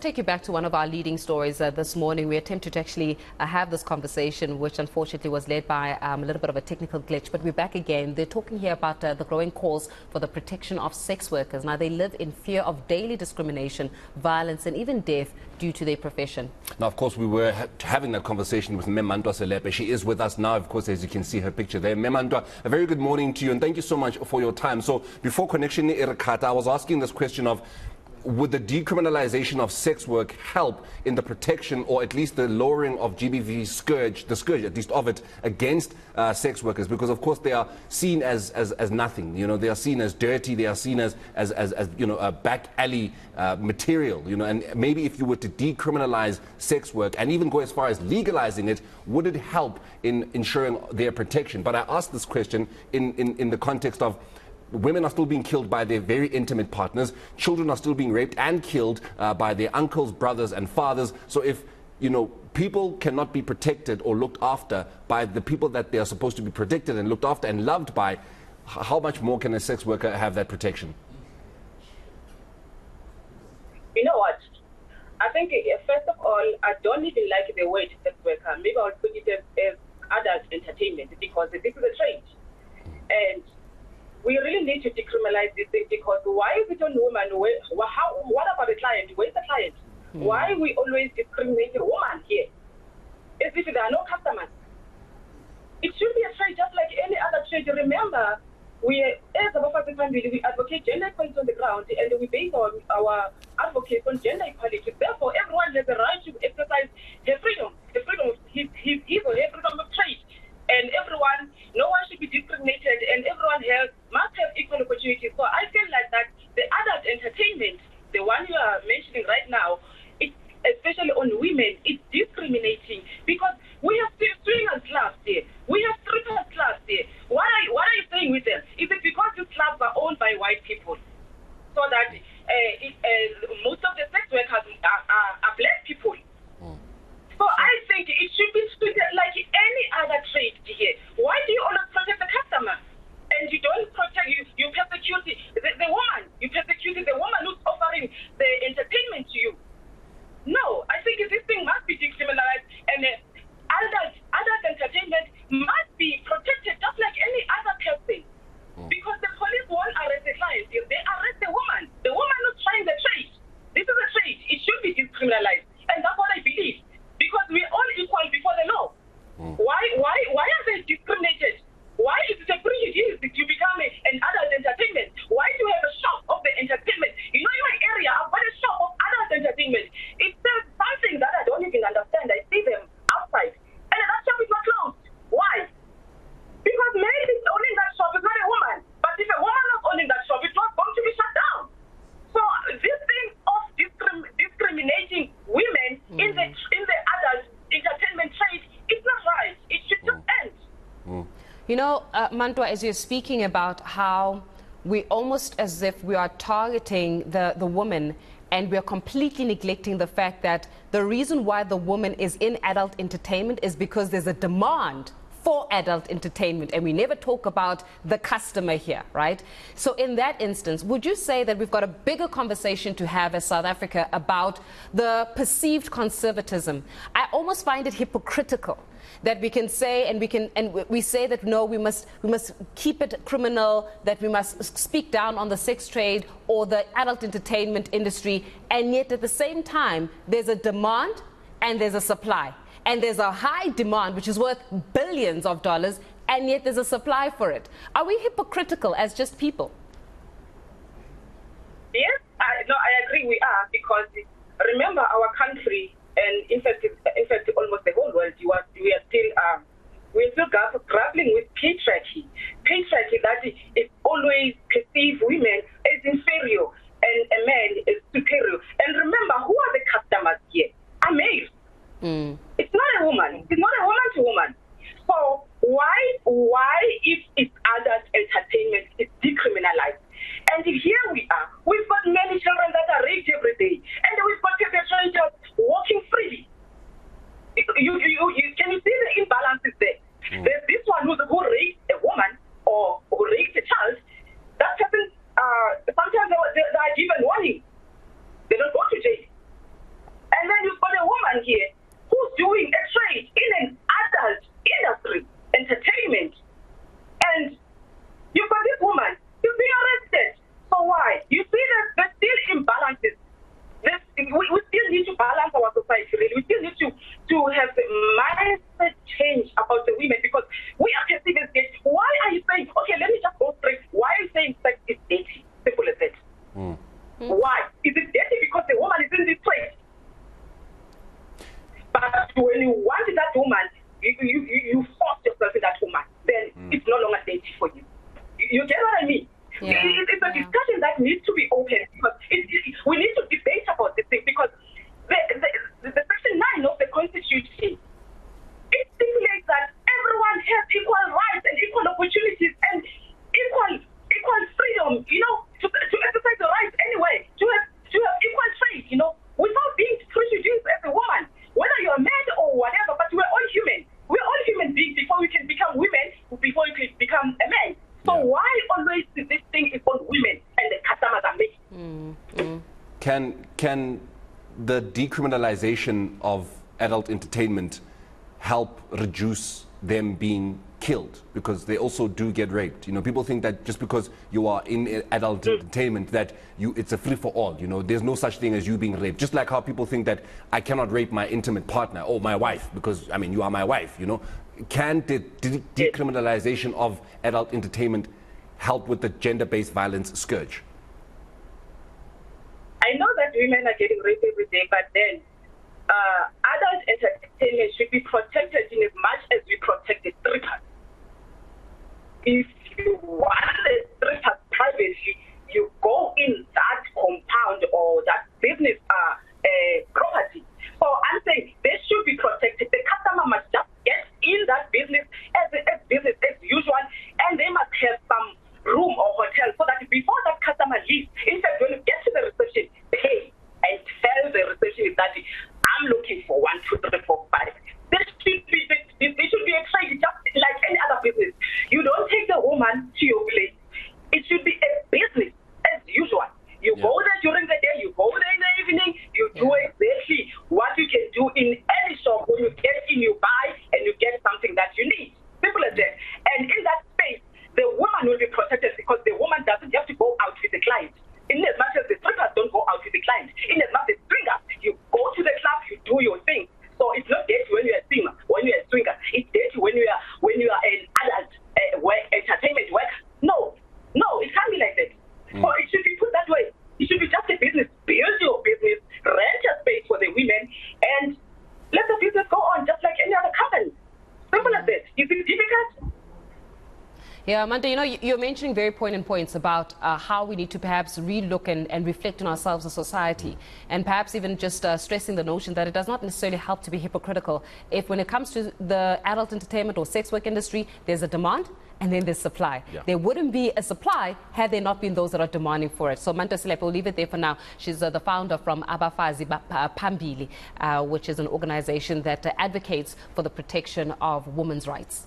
Take you back to one of our leading stories this morning. We attempted to actually have this conversation, which unfortunately was led by a little bit of a technical glitch. But we're back again. They're talking here about the growing calls for the protection of sex workers. Now, they live in fear of daily discrimination, violence, and even death due to their profession. Now, of course, we were having that conversation with Mantoa Selepe. She is with us now, of course, as you can see her picture there. Mantoa, a very good morning to you, and thank you so much for your time. So, before connection Irikata, I was asking this question of, would the decriminalization of sex work help in the protection or at least the lowering of GBV scourge, the scourge at least of it, against sex workers? Because of course they are seen as nothing, you know, they are seen as dirty, they are seen as you know, a back alley material, you know, and maybe if you were to decriminalize sex work and even go as far as legalizing it, would it help in ensuring their protection? But I asked this question in the context of women are still being killed by their very intimate partners. Children are still being raped and killed by their uncles, brothers and fathers. So if, you know, people cannot be protected or looked after by the people that they are supposed to be protected and looked after and loved by, how much more can a sex worker have that protection? You know what? I think, first of all, I don't even like the word sex worker. Maybe I'll put it as adult entertainment, because this is a trade. And we really need to decriminalize this thing, because why is it on women? What about the client? Where's the client? Why we always discriminate a woman here? As if there are no customers. It should be a trade just like any other trade. Remember, we, as Abafazi Phambili, we advocate gender equality on the ground, and we base our advocacy on gender equality. Therefore, everyone has the right to exercise their freedom, his or her freedom of trade. And everyone, no one should be discriminated, and everyone must have equal opportunities. So I feel like that the adult entertainment, the one you are mentioning right now, it's especially on women, it's discriminating, because we have swingers clubs here, we have strippers clubs here. What are you saying with them? Is it because these clubs are owned by white people, so that most of the sex workers are black people? So I think it should be treated like any other trade here. Why do you always protect the customer? And you don't protect, you persecute the woman. You persecute the woman who's offering the entertainment to you. No, I think this thing must be decriminalized, and adult entertainment must be protected just like any other person. Because the police won't arrest the client, they arrest the woman who's trying the trade. This is a trade. It should be decriminalized. And that's what I believe. Because we're all equal before the law. Why are they discriminated? Why is it a prejudice to become an adult entertainment? Why do you have a shop of the entertainment? You know, in my area, I've got a shop of adult entertainment. It says something that I don't even understand. I see them outside, and that shop is not closed. Why? Because maybe owning that shop is not a woman. But if a woman was owning that shop, it was going to be shut down. So this thing of discriminating women in the adult entertainment trade, it's not right. It should just end. You know, Mantoa, as you're speaking about how we almost as if we are targeting the woman, and we are completely neglecting the fact that the reason why the woman is in adult entertainment is because there's a demand for adult entertainment, and we never talk about the customer here, right? So in that instance, would you say that we've got a bigger conversation to have as South Africa about the perceived conservatism? I almost find it hypocritical that we can say, and we say that no, we must keep it criminal, that we must speak down on the sex trade or the adult entertainment industry, and yet at the same time there's a demand and there's a supply. And there's a high demand, which is worth billions of dollars, and yet there's a supply for it. Are we hypocritical as just people? Yes, I agree we are, because remember our country, and in fact almost the whole world, we are still grappling with patriarchy. Patriarchy that is always perceive women as inferior and a man as superior. And remember, who are the customers here? Are males. It's not a woman. It's not a woman to woman. So why if it's adult entertainment, it's decriminalized? And here we are. We've got many children that are raped every day, and we've got perpetrators walking freely. Can you see the imbalances there? There's this one who raped a woman or who raped a child. That person, sometimes they are given warning. They don't go to jail. society, really. We still need to have the mindset change about the women, because we are perceived as dirty. Why are you saying, okay, let me just go straight. Why are you saying sex is dirty? Simple as that. Why? Is it dirty because the woman is in this place? But when you want that woman, you force yourself in that woman, then it's no longer dirty for you. You get what I mean? Yeah. It's a discussion that needs to be open, because we need to debate about this thing, because the Section 9 of the Constitution, it stipulates that everyone has equal rights and equal opportunities and equal freedom, to exercise the rights anyway, to have equal trade, without being prejudiced as a woman, whether you're a man or whatever. But we're all human. We're all human beings before we can become women, before we can become a man. So why always this thing is on women and the customers are making? Can the decriminalization of adult entertainment help reduce them being killed? Because they also do get raped. People think that just because you are in adult entertainment that it's a free for all. There's no such thing as you being raped. Just like how people think that I cannot rape my intimate partner or my wife because you are my wife. Can the decriminalization of adult entertainment help with the gender-based violence scourge? I know that women are getting raped every day, but then adult entertainment should be protected in as much as we protect the strippers. If you want the strippers privacy, you go in that compound or that business property. So I'm saying they should be protected. The customer must just get in that business as business as usual, and they must have some room or hotel so that before that customer leaves, in fact, when you get to the reception, pay and tell the receptionist that I'm looking for 1, 2, 3, 4, 5. There should be a trade just like any other business. You don't take the woman to your place. It should be a business as usual. You go there during the day, you go there in the evening, you do exactly what you can do in any shop. When you get in, you buy and you get something that you need. Simple as that. And in that space, the woman will be protected because the woman doesn't have to go out with the client. In as much as the strippers don't go out with the client, in as much as swingers, you go to the club, you do your thing. So it's not dirty when you're a singer, when you're a swinger. It's dirty when you are an adult entertainment worker. No, it can't be like that. So it should be put that way. It should be just a business. Build your business, rent a space for the women, and let the business go on just like any other company. Simple as that. Is it difficult? Yeah, Mantoa, you're mentioning very poignant points about how we need to perhaps relook and reflect on ourselves as society, and perhaps even just stressing the notion that it does not necessarily help to be hypocritical if when it comes to the adult entertainment or sex work industry, there's a demand and then there's supply. Yeah. There wouldn't be a supply had there not been those that are demanding for it. So Mantoa Selepe, we'll leave it there for now. She's the founder from Abafazi Phambili, which is an organization that advocates for the protection of women's rights.